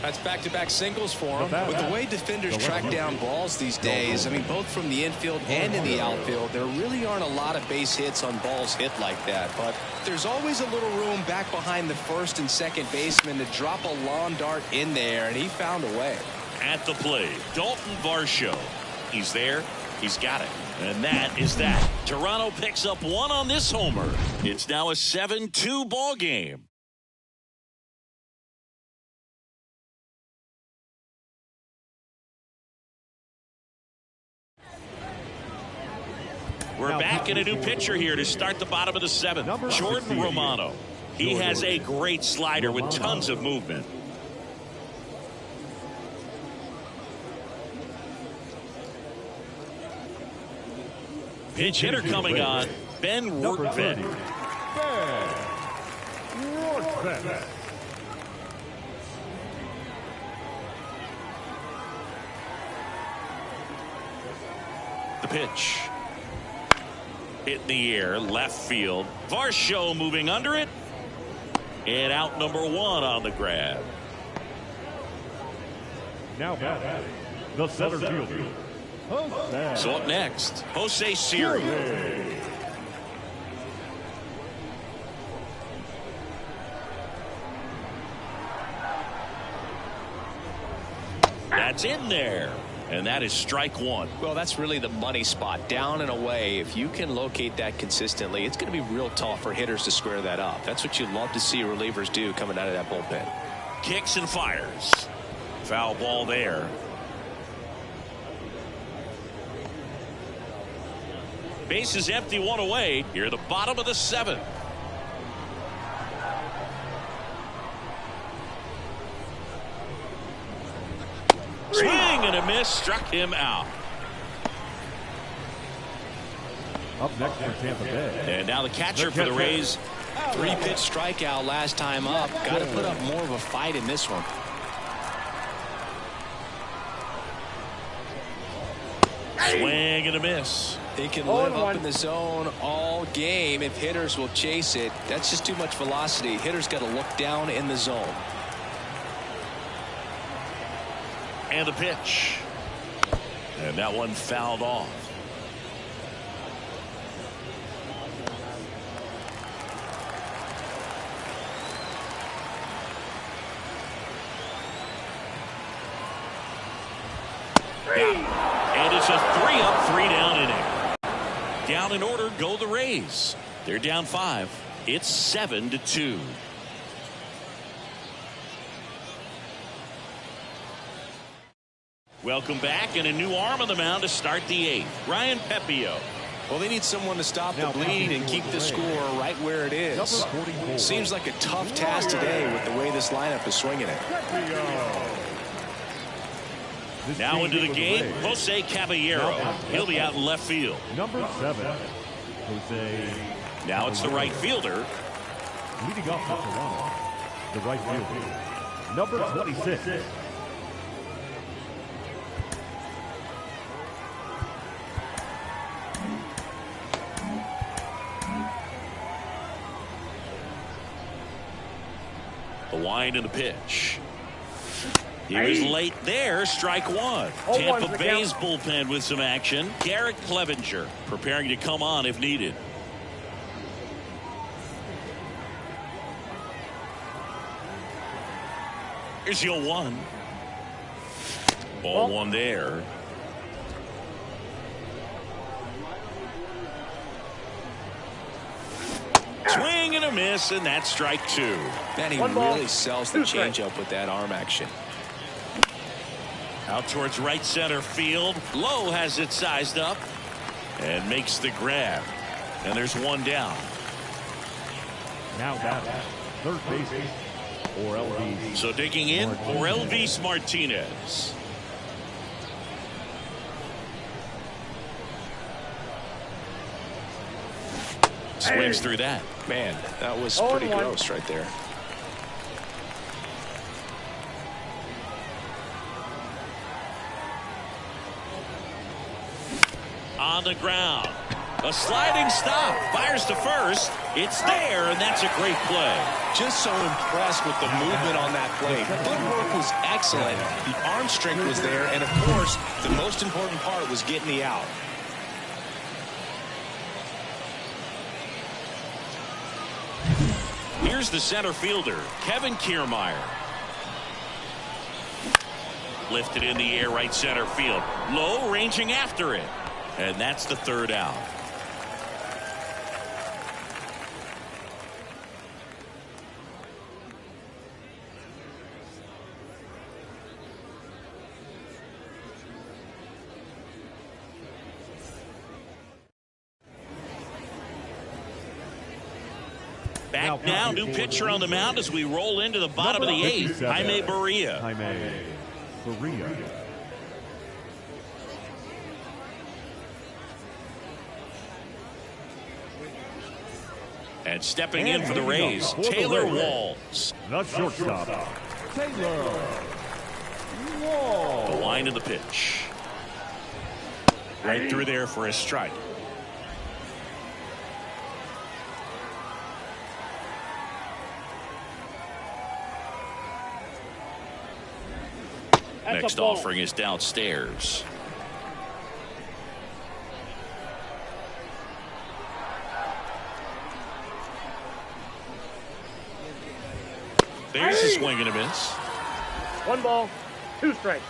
That's back-to-back singles for him. With the way defenders track down balls these days, I mean, both from the infield and in the outfield, there really aren't a lot of base hits on balls hit like that. But there's always a little room back behind the first and second baseman to drop a lawn dart in there, and he found a way. At the plate, Dalton Varsho. He's there. He's got it. And that is that. Toronto picks up one on this homer. It's now a 7-2 ball game. We're back in a new pitcher here to start the bottom of the 7th. Jordan Romano. He has a great slider with tons of movement. Pinch hitter coming on, Ben Rortvedt. The pitch. Hit in the air, left field. Varsho moving under it. And out number 1 on the grab. Now batting, the center fielder, Jose. So up next, Jose Siri. That's in there. And that is strike 1. Well, that's really the money spot, down and away. If you can locate that consistently, it's going to be real tough for hitters to square that up. That's what you love to see relievers do coming out of that bullpen. Kicks and fires. Foul ball there. Base is empty, one away. Here at the bottom of the 7th. Swing and a miss, struck him out. Up next for Tampa Bay. And now the catcher for the Rays. 3-pitch strikeout last time up. Got to put up more of a fight in this one. Swing and a miss. They can live up in the zone all game if hitters will chase it. That's just too much velocity. Hitters got to look down in the zone. And the pitch. And that one fouled off. And it's a 3-up, 3-down inning. Down in order go the Rays. They're down 5. It's 7-2. Welcome back, and a new arm on the mound to start the 8th. Ryan Pepio. Well, they need someone to stop the bleed and keep the score right where it is. Seems like a tough task today with the way this lineup is swinging it. Now into the game, Jose Caballero. He'll be out in left field. Number 7, Jose. Now it's the right fielder. Leading off for Toronto, the right fielder, number 26. The wind and the pitch. He was late there, strike 1. Tampa Bay's bullpen with some action. Garrett Clevenger preparing to come on if needed. Here's your 1. Ball 1 there. Swing and a miss, and that's strike 2. Man, he really sells the changeup with that arm action. Out towards right center field. Lowe has it sized up and makes the grab. And there's 1 down. Now batting, third baseman, or LV. So digging in for Elvis Martinez. Swings through that. Man, that was pretty gross right there. On the ground. A sliding stop. Fires to first. It's there, and that's a great play. Just so impressed with the movement on that play. Footwork was excellent. The arm strength was there, and of course, the most important part was getting the out. Here's the center fielder, Kevin Kiermaier. Lifted in the air, right center field. Low, ranging after it. And that's the 3rd out. Back now, new pitcher on the mound as we roll into the bottom of the 8th. Jaime Barria. Jaime Barria. And stepping in for the Rays, Taylor Walls. The shortstop, Taylor Walls. The line of the pitch. Right through there for a strike. Next offering is downstairs. There's a swing and a miss. 1 ball, 2 strikes.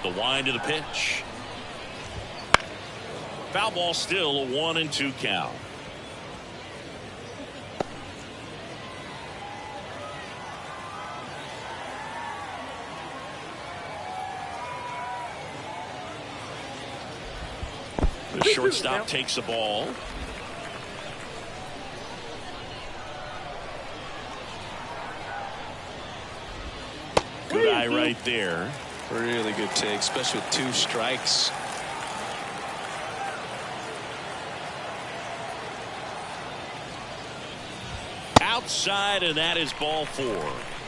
The wind of the pitch. Foul ball, still a 1-2 count. The shortstop takes the ball. Good eye right there. Really good take, especially with 2 strikes. Outside, and that is ball 4.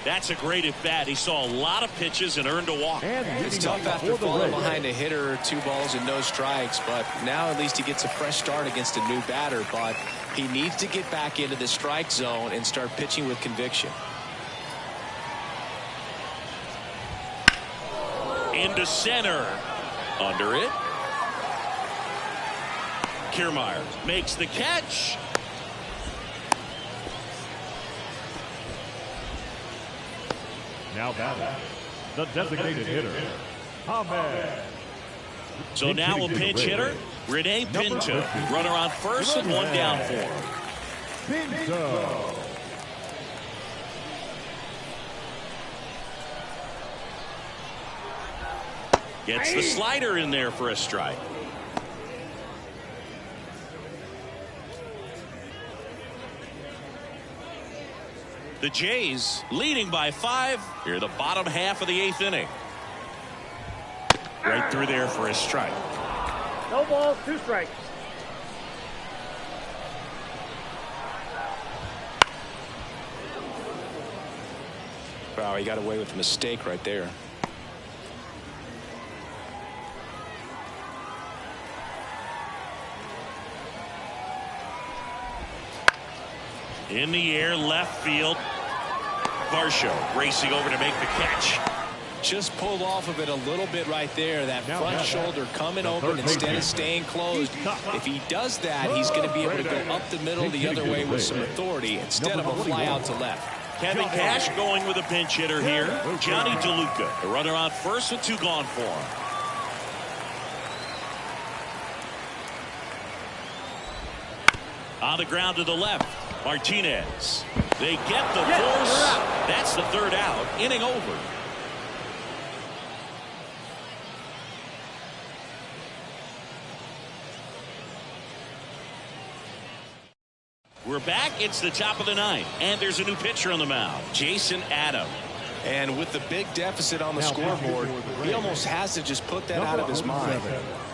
That's a great at bat. He saw a lot of pitches and earned a walk. It's tough after falling behind a hitter, 2 balls and no strikes, but now at least he gets a fresh start against a new batter. But he needs to get back into the strike zone and start pitching with conviction. Into center. Under it. Kiermaier makes the catch. Now batting, the designated hitter, Ahmed. So now a pinch hitter, Rene Pinto. Runner on first and 1 down for him. Pinto. Gets the slider in there for a strike. The Jays leading by 5 here the bottom half of the 8th inning. Right through there for a strike. No balls, 2 strikes. Wow, he got away with a mistake right there. In the air, left field. Varsho racing over to make the catch. Just pulled off of it a little bit right there. That front shoulder coming over instead of staying closed. If he does that, he's going to be able to go up the middle the other way with some authority instead of a fly out to left. Kevin Cash going with a pinch hitter here. Johnny DeLuca, the runner on first with 2 gone for him. On the ground to the left, Martinez. They get the force. That's the 3rd out. Inning over. We're back. It's the top of the 9th, and there's a new pitcher on the mound, Jason Adam. And with the big deficit on the scoreboard, he almost has to just put that out of his mind.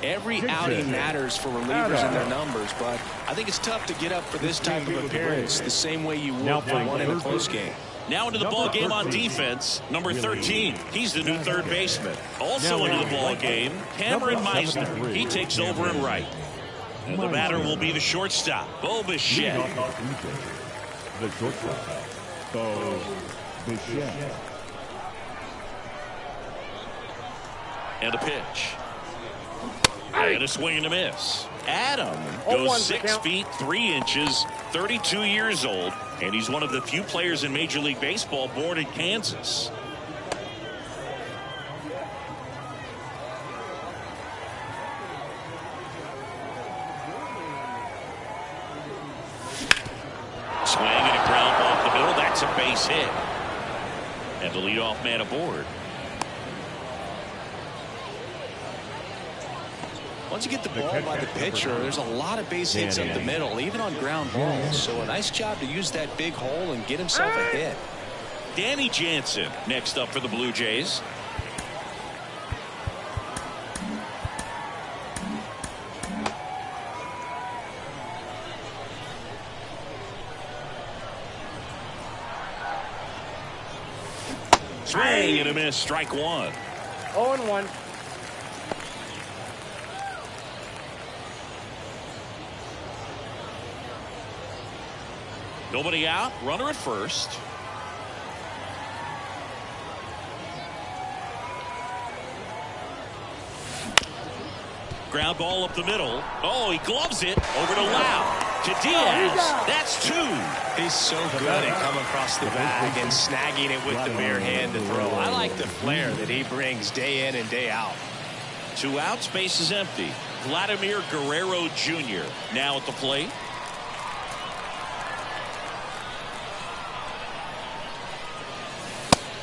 Every outing matters for relievers and their numbers, but I think it's tough to get up for this type of appearance the same way you would for one in a close game. Now into the ball game on defense, number 13. He's the new 3rd baseman. Also into the ball game, Cameron Meisner. He takes over in right. And the batter will be the shortstop, Bo Bichette. The shortstop, Bo Bichette. And a pitch. And a swing and a miss. Adam goes 6 feet 3 inches, 32 years old, and he's one of the few players in Major League Baseball born in Kansas. Swing and a ground ball up the middle. That's a base hit. And the leadoff man aboard. Once you get the ball by the pitcher, there's a lot of base hits up the middle, even on ground balls. So a nice job to use that big hole and get himself a hit. Danny Jansen next up for the Blue Jays. Swing and a miss, strike 1. 0-1. Nobody out, runner at first. Ground ball up the middle. Oh, he gloves it over to Lau. To Diaz. That's 2. He's so good at coming across the bag and snagging it with the bare hand to throw. I like the flair that he brings day in and day out. 2 outs, base is empty. Vladimir Guerrero Jr. now at the plate.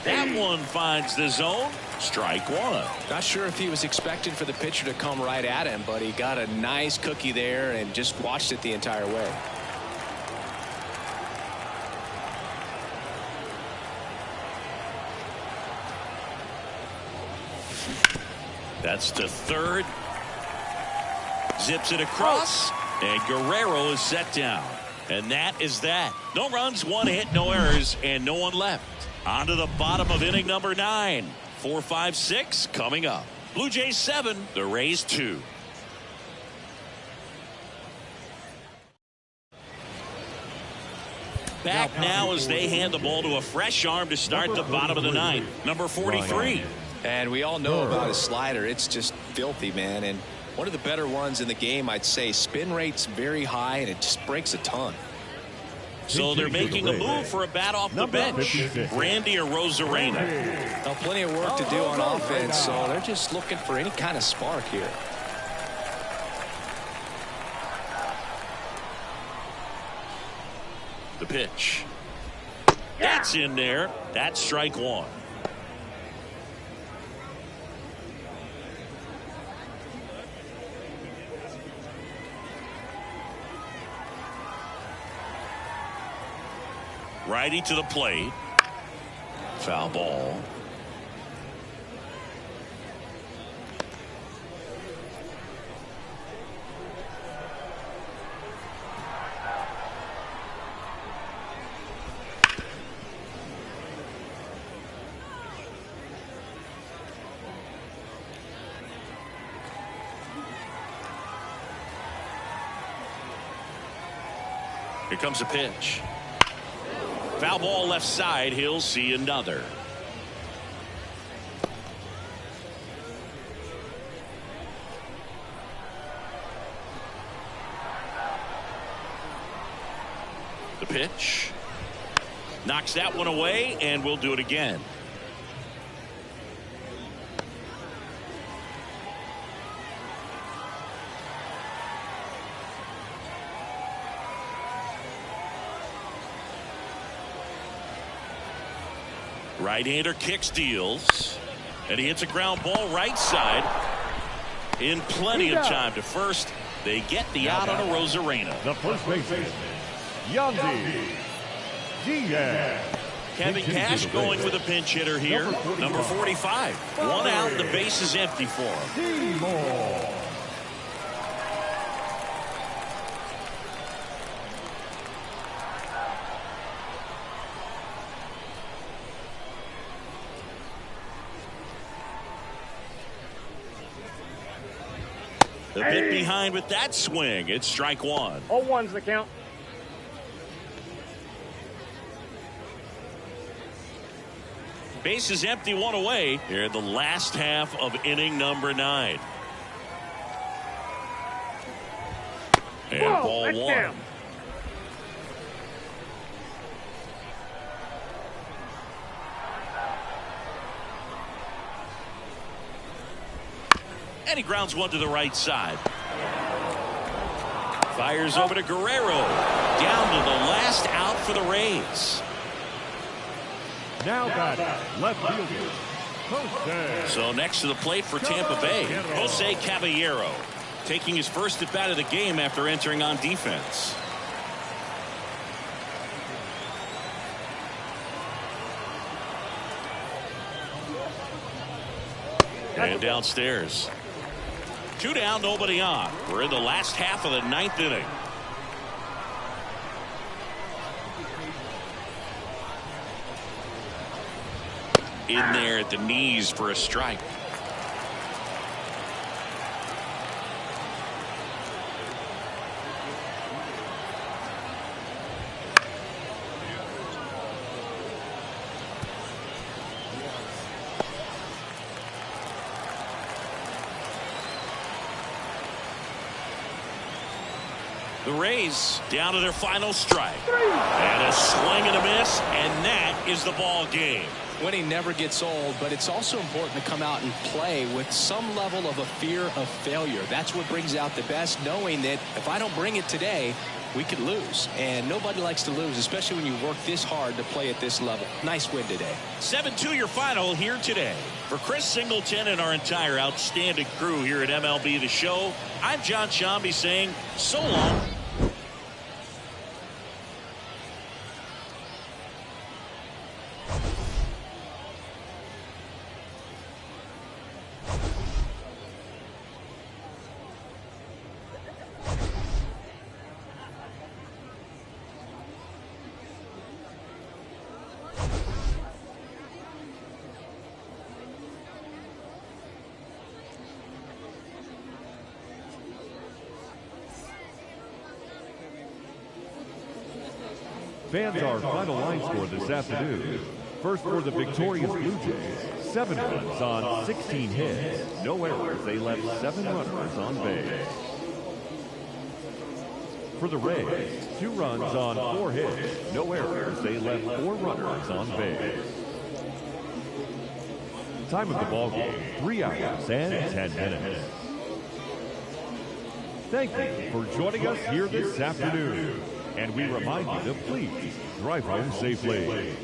That one finds the zone. Strike one. Not sure if he was expecting for the pitcher to come right at him, but he got a nice cookie there and just watched it the entire way. That's to third. Zips it across, and Guerrero is set down. And that is that. No runs, one hit, no errors, and no one left. On to the bottom of inning number 9. 4, 5, 6 coming up. Blue Jays 7, the Rays 2. Back now as they hand the ball to a fresh arm to start the bottom of the 9th. Number 43. And we all know about his slider. It's just filthy, man. And one of the better ones in the game, I'd say. Spin rate's very high, and it just breaks a ton. So they're making a move for a bat off the bench. Randy Arozarena. Now, plenty of work to do on offense, so they're just looking for any kind of spark here. The pitch. That's in there. That's strike one. Righty to the plate. Foul ball. Here comes a pitch. Foul ball left side. He'll see another. The pitch. Knocks that one away, and we'll do it again. Right-hander kicks, deals, and he hits a ground ball right side in plenty of time to first. They get the out on Arozarena. The first baseman, Yandy Diaz. Kevin Cash going with a pinch hitter here. Number 45. One out, the base is empty for him. Seymour. A bit behind with that swing. It's strike one. 0-1's the count. Base is empty, one away here in the last half of inning number 9. And ball one. Down. And he grounds one to the right side. Fires over to Guerrero. Down to the last out for the Rays. Now batting, left fielder, Jose. So next to the plate for Tampa Bay, Jose Caballero, taking his first at bat of the game after entering on defense. And downstairs. 2 down, nobody on. We're in the last half of the 9th inning. In there at the knees for a strike. The The Rays down to their final strike. And a swing and a miss, and that is the ball game. Winning never gets old, but it's also important to come out and play with some level of a fear of failure. That's what brings out the best, knowing that if I don't bring it today, we could lose. And nobody likes to lose, especially when you work this hard to play at this level. Nice win today. 7-2 your final here today. For Chris Singleton and our entire outstanding crew here at MLB The Show, I'm John Shambi saying so long. Fans, our final line score this afternoon. First for the victorious Blue Jays, 7 runs on 16 hits. No errors. They left 7 runners on base. For the Rays, 2 runs on 4 hits. No errors. They left 4 runners on base. Time of the ball game, 3 hours and 10 minutes. Thank you for joining us here this afternoon. And we remind you to please drive home safely.